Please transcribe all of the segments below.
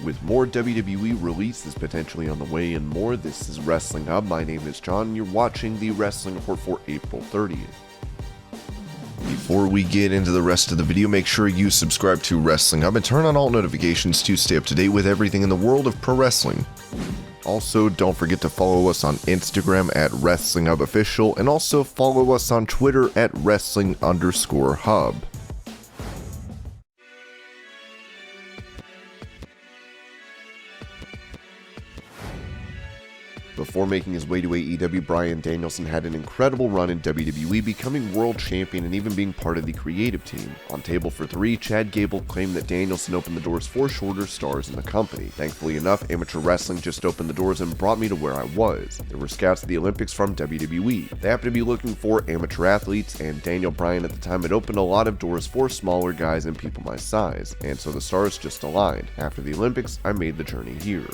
With more WWE releases potentially on the way and more, this is Wrestling Hub. My name is John, and you're watching the Wrestling Report for April 30th. Before we get into the rest of the video, make sure you subscribe to Wrestling Hub and turn on all notifications to stay up to date with everything in the world of pro wrestling. Also, don't forget to follow us on Instagram at WrestlingHubOfficial and also follow us on Twitter at Wrestling_Hub. Before making his way to AEW, Bryan Danielson had an incredible run in WWE, becoming world champion and even being part of the creative team. On Table for 3, Chad Gable claimed that Danielson opened the doors for shorter stars in the company. Thankfully enough, amateur wrestling just opened the doors and brought me to where I was. There were scouts at the Olympics from WWE. They happened to be looking for amateur athletes, and Daniel Bryan at the time had opened a lot of doors for smaller guys and people my size, and so the stars just aligned. After the Olympics, I made the journey here.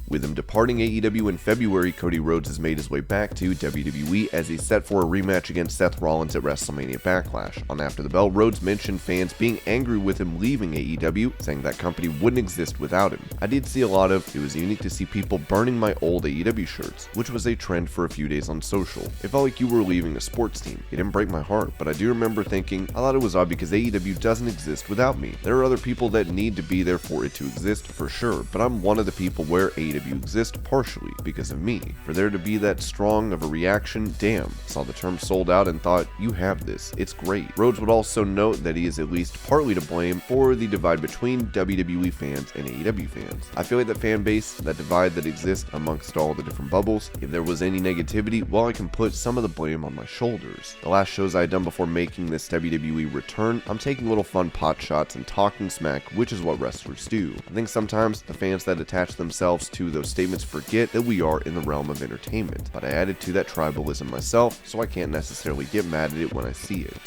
With him departing AEW in February, Cody Rhodes has made his way back to WWE as he's set for a rematch against Seth Rollins at WrestleMania Backlash. On After the Bell, Rhodes mentioned fans being angry with him leaving AEW, saying that company wouldn't exist without him. I did see a lot of, it was unique to see people burning my old AEW shirts, which was a trend for a few days on social. It felt like you were leaving a sports team. It didn't break my heart, but I do remember thinking, I thought it was odd because AEW doesn't exist without me. There are other people that need to be there for it to exist for sure, but I'm one of the people where AEW exist partially because of me. For there to be that strong of a reaction, damn. Saw the term sold out and thought, you have this, it's great. Rhodes would also note that he is at least partly to blame for the divide between WWE fans and AEW fans. I feel like that fan base, that divide that exists amongst all the different bubbles, if there was any negativity, well, I can put some of the blame on my shoulders. The last shows I had done before making this WWE return, I'm taking little fun pot shots and talking smack, which is what wrestlers do. I think sometimes the fans that attach themselves to those statements forget that we are in the realm of entertainment, but I added to that tribalism myself, so I can't necessarily get mad at it when I see it.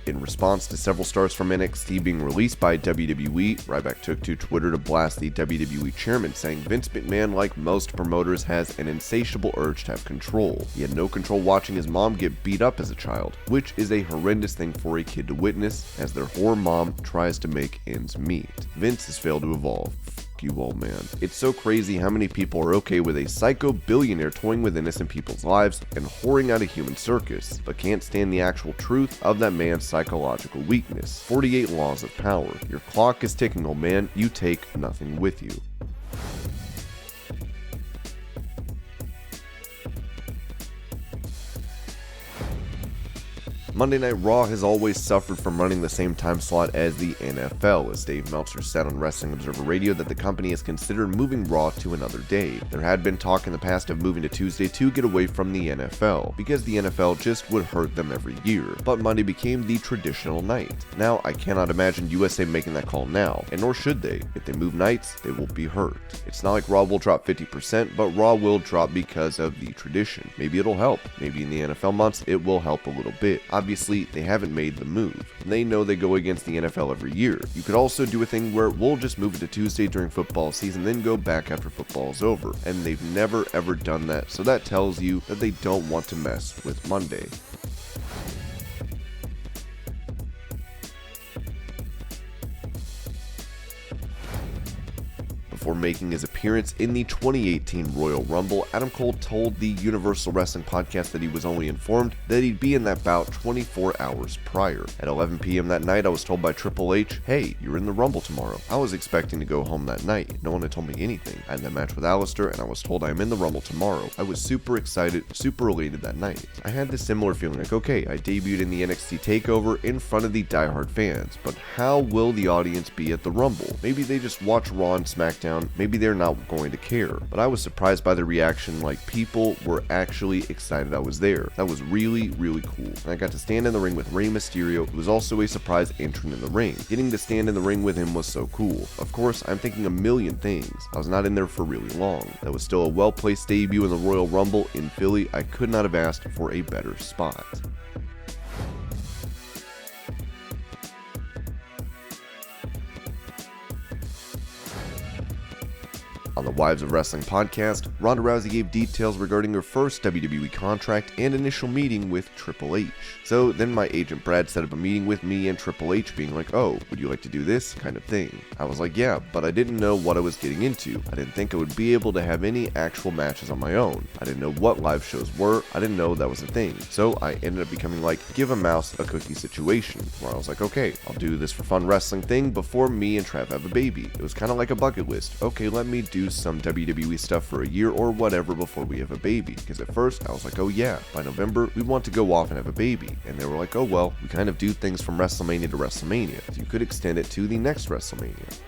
In response to several stars from NXT being released by WWE, Ryback took to Twitter to blast the WWE chairman, saying Vince McMahon, like most promoters, has an insatiable urge to have control. He had no control watching his mom get beat up as a child, which is a horrendous thing for a kid to witness as their whore mom tries to make ends meet. Vince has failed to evolve. You old man. It's so crazy how many people are okay with a psycho billionaire toying with innocent people's lives and whoring out a human circus, but can't stand the actual truth of that man's psychological weakness. 48 laws of power. Your clock is ticking, old man. You take nothing with you. Monday Night Raw has always suffered from running the same time slot as the NFL, as Dave Meltzer said on Wrestling Observer Radio that the company has considered moving Raw to another day. There had been talk in the past of moving to Tuesday to get away from the NFL, because the NFL just would hurt them every year, but Monday became the traditional night. Now, I cannot imagine USA making that call now, and nor should they. If they move nights, they will be hurt. It's not like Raw will drop 50%, but Raw will drop because of the tradition. Maybe it'll help. Maybe in the NFL months, it will help a little bit. Obviously, they haven't made the move. They know they go against the NFL every year. You could also do a thing where we'll just move it to Tuesday during football season, then go back after football is over. And they've never ever done that, so that tells you that they don't want to mess with Monday. Before making his appearance in the 2018 Royal Rumble, Adam Cole told the Universal Wrestling Podcast that he was only informed that he'd be in that bout 24 hours prior. At 11 p.m. that night, I was told by Triple H, hey, you're in the Rumble tomorrow. I was expecting to go home that night. No one had told me anything. I had that match with Alistair, and I was told I am in the Rumble tomorrow. I was super excited, super elated that night. I had this similar feeling like, okay, I debuted in the NXT TakeOver in front of the diehard fans, but how will the audience be at the Rumble? Maybe they just watch Raw and SmackDown, maybe they're not going to care. But I was surprised by the reaction, like people were actually excited I was there. That was really, really cool. And I got to stand in the ring with Rey Mysterio, who was also a surprise entrant in the ring. Getting to stand in the ring with him was so cool. Of course, I'm thinking a million things. I was not in there for really long. That was still a well-placed debut in the Royal Rumble in Philly. I could not have asked for a better spot. On the Wives of Wrestling podcast, Ronda Rousey gave details regarding her first WWE contract and initial meeting with Triple H. So then my agent Brad set up a meeting with me and Triple H, being like, "Oh, would you like to do this?" kind of thing. I was like, "Yeah," but I didn't know what I was getting into. I didn't think I would be able to have any actual matches on my own. I didn't know what live shows were. I didn't know that was a thing. So I ended up becoming like give a mouse a cookie situation, where I was like, okay, I'll do this for fun wrestling thing before me and Trav have a baby. It was kind of like a bucket list. Okay, let me do some WWE stuff for a year or whatever before we have a baby. Because at first I was like, oh yeah, by November we want to go off and have a baby. And they were like, oh well, we kind of do things from WrestleMania to WrestleMania, so you could extend it to the next WrestleMania.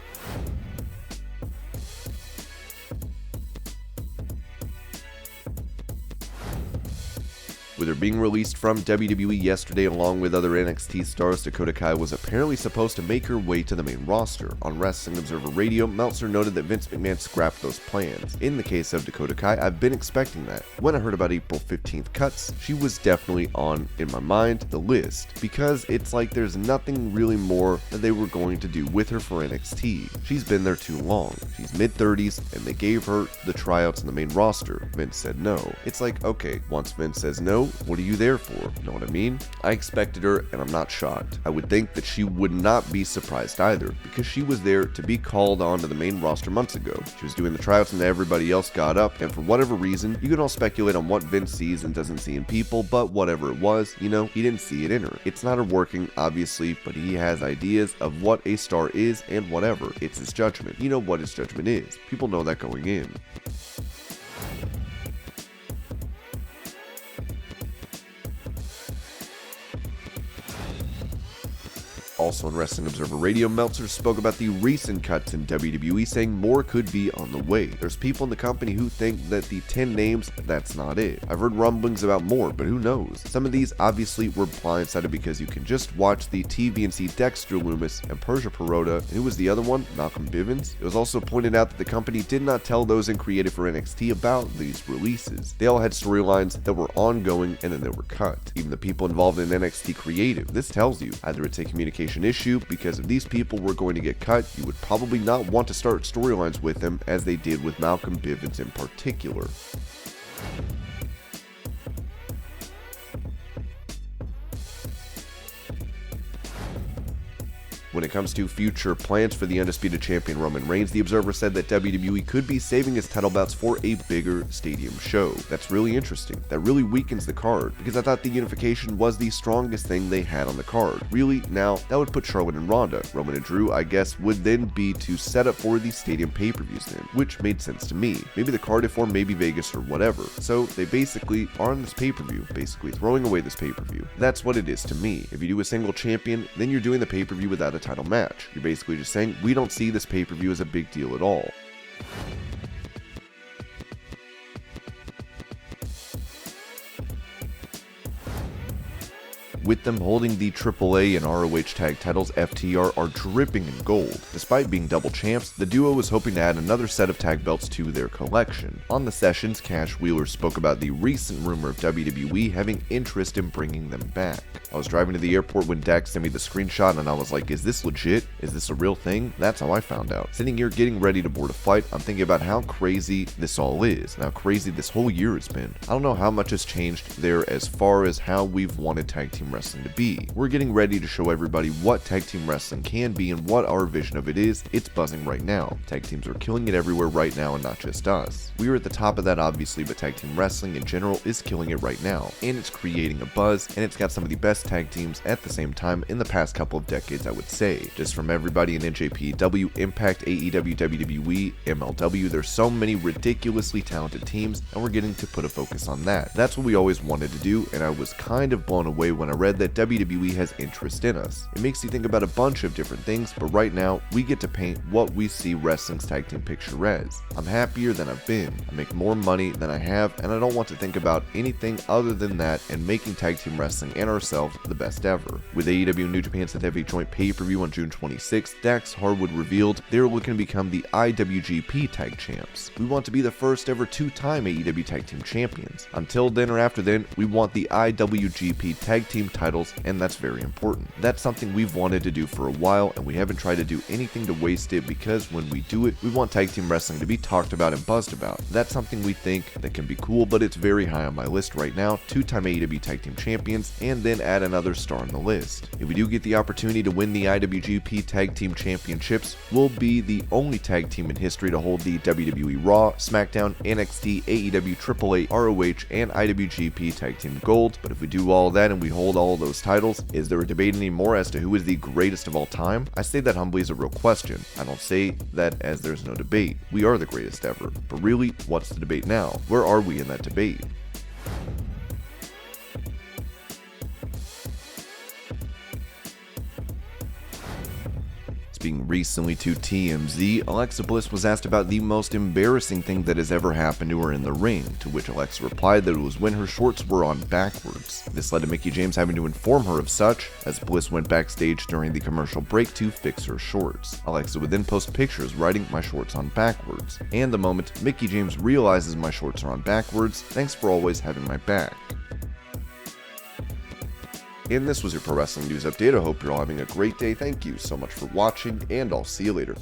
With her being released from WWE yesterday along with other NXT stars, Dakota Kai was apparently supposed to make her way to the main roster. On Wrestling Observer Radio, Meltzer noted that Vince McMahon scrapped those plans. In the case of Dakota Kai, I've been expecting that. When I heard about April 15th cuts, she was definitely on, in my mind, the list, because it's like there's nothing really more that they were going to do with her for NXT. She's been there too long. She's mid-30s, and they gave her the tryouts in the main roster. Vince said no. It's like, okay, once Vince says no, what are you there for? Know what I mean? I expected her, and I'm not shocked. I would think that she would not be surprised either, because she was there to be called on to the main roster months ago. She was doing the tryouts and everybody else got up, and for whatever reason, you can all speculate on what Vince sees and doesn't see in people, but whatever it was, he didn't see it in her. It's not her working, obviously, but he has ideas of what a star is and whatever. It's his judgment. You know what his judgment is. People know that going in. Also on Wrestling Observer Radio, Meltzer spoke about the recent cuts in WWE, saying more could be on the way. There's people in the company who think that the 10 names, that's not it. I've heard rumblings about more, but who knows? Some of these obviously were blindsided because you can just watch the TV and see Dexter Lumis and Persia Pirotta, and who was the other one? Malcolm Bivens? It was also pointed out that the company did not tell those in creative for NXT about these releases. They all had storylines that were ongoing and then they were cut. Even the people involved in NXT creative. This tells you either it's a communication issue, because if these people were going to get cut, you would probably not want to start storylines with them as they did with Malcolm Bivens in particular. When it comes to future plans for the Undisputed Champion Roman Reigns, the Observer said that WWE could be saving his title bouts for a bigger stadium show. That's really interesting. That really weakens the card, because I thought the unification was the strongest thing they had on the card. Really, now, that would put Charlotte and Ronda. Roman and Drew, I guess, would then be to set up for the stadium pay-per-views then, which made sense to me. Maybe the Cardiff or maybe Vegas or whatever. So they basically are on this pay-per-view, basically throwing away this pay-per-view. That's what it is to me. If you do a single champion, then you're doing the pay-per-view without a title match. You're basically just saying, we don't see this pay-per-view as a big deal at all. With them holding the AAA and ROH tag titles, FTR are dripping in gold. Despite being double champs, the duo was hoping to add another set of tag belts to their collection. On the sessions, Cash Wheeler spoke about the recent rumor of WWE having interest in bringing them back. I was driving to the airport when Dak sent me the screenshot and I was like, is this legit? Is this a real thing? That's how I found out. Sitting here getting ready to board a flight, I'm thinking about how crazy this all is and how crazy this whole year has been. I don't know how much has changed there as far as how we've wanted tag team wrestling to be. We're getting ready to show everybody what tag team wrestling can be and what our vision of it is. It's buzzing right now. Tag teams are killing it everywhere right now and not just us. We are at the top of that obviously, but tag team wrestling in general is killing it right now. And it's creating a buzz, and it's got some of the best tag teams at the same time in the past couple of decades, I would say. Just from everybody in NJPW, Impact, AEW, WWE, MLW, there's so many ridiculously talented teams, and we're getting to put a focus on that. That's what we always wanted to do, and I was kind of blown away when I read that WWE has interest in us. It makes you think about a bunch of different things, but right now, we get to paint what we see wrestling's tag team picture as. I'm happier than I've been. I make more money than I have, and I don't want to think about anything other than that and making tag team wrestling and ourselves the best ever. With AEW New Japan's Heavy Joint pay-per-view on June 26th, Dax Harwood revealed they're looking to become the IWGP Tag Champs. We want to be the first ever two-time AEW Tag Team Champions. Until then or after then, we want the IWGP Tag Team titles, and that's very important. That's something we've wanted to do for a while, and we haven't tried to do anything to waste it, because when we do it, we want tag team wrestling to be talked about and buzzed about. That's something we think that can be cool, but it's very high on my list right now. 2-time AEW Tag Team Champions, and then add another star on the list. If we do get the opportunity to win the IWGP Tag Team Championships, we'll be the only tag team in history to hold the WWE Raw, SmackDown, NXT, AEW, AAA, ROH, and IWGP Tag Team Gold. But if we do all that and we hold all those titles, is there a debate anymore as to who is the greatest of all time? I say that humbly as a real question. I don't say that as there's no debate. We are the greatest ever. But really, what's the debate now? Where are we in that debate? Speaking recently to TMZ, Alexa Bliss was asked about the most embarrassing thing that has ever happened to her in the ring, to which Alexa replied that it was when her shorts were on backwards. This led to Mickie James having to inform her of such, as Bliss went backstage during the commercial break to fix her shorts. Alexa would then post pictures writing "my shorts on backwards," and the moment Mickie James realizes my shorts are on backwards, thanks for always having my back. And this was your Pro Wrestling News Update. I hope you're all having a great day. Thank you so much for watching, and I'll see you later.